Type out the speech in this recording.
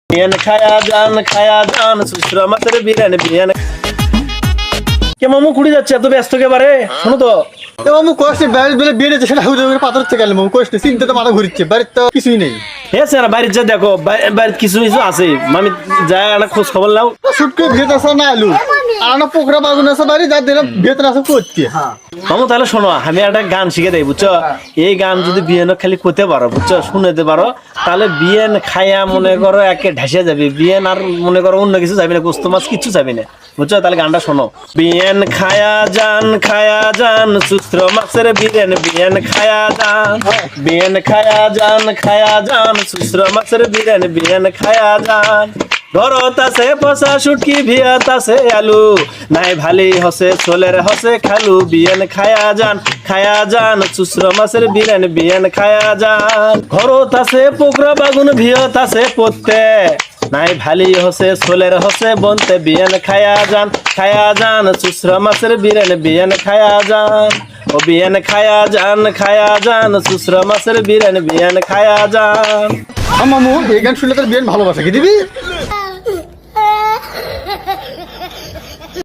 বিয়ান খায়া যান সুসরা মাছের বিরিয়ানি বিয়ান। কে মামু কুড়ি যাচ্ছে এত ব্যস্ত একেবারে? শোনো তো মামু কষ্ট বলে বিয়ে দিচ্ছে সেটা পাথর থেকে গেল মামু কষ্ট চিন্তা তো মাথা ঘুরছে বাড়ির তো কিছুই নেই। হ্যাঁ স্যার বাড়ির যা দেখো বাড়ির কিছু কিছু আছে আমি যাই একটা খোঁজ খবর নাও। শুটকে ভেত আছে না আলু আর না পোকরা বাগুন আছে বাড়ি যা দিলাম ভেতর আছে করছে। মামু তাহলে শোনো আমি একটা গান শিখে দেই বুঝছো, এই গান যদি বিয়েন খালি করতে পারো বুঝছো শুনেতে পারো তাহলে বিয়েন খায়া মনে করো একে ঢাসিয়া যাবে, বিয়েন আর মনে করো অন্য কিছু যাবি না, গোস্ত মাছ কিছু যাবি না বুঝছো। তাহলে গানটা শোনো। বিয়েন খায়া যান সুস্ত্র মাছের বিরিয়ানি বিয়েন খায়া যান সুস্ত্র মাছের বিরিয়ানি বিয়েন খায়া যান। ঘরত আছে পচা শুটকি ভিয়াত আছে আলু, নাই ভালি হসে ছোলের হসে খালু। বিয়েন খায়া যান সুস্র মাছের বিরিয়ানি বিয়েন খায়া যান। ঘরত আছে পোকরা বাগুন ভিয়ত আছে পত্তে, নাই ভালি হসে ছোলের হসে বনতে। বিয়েন খায়া যান সুস্র মাছের বিরিয়ানি বিয়েন খায়া যান। ও বিয়েন খায়া যান সুস্র মাছের বিরিয়ানি বিয়েন খায়া যান। মামু এই গান শুনলে তোর বিয়ে ভালোবাসা কি দিবি?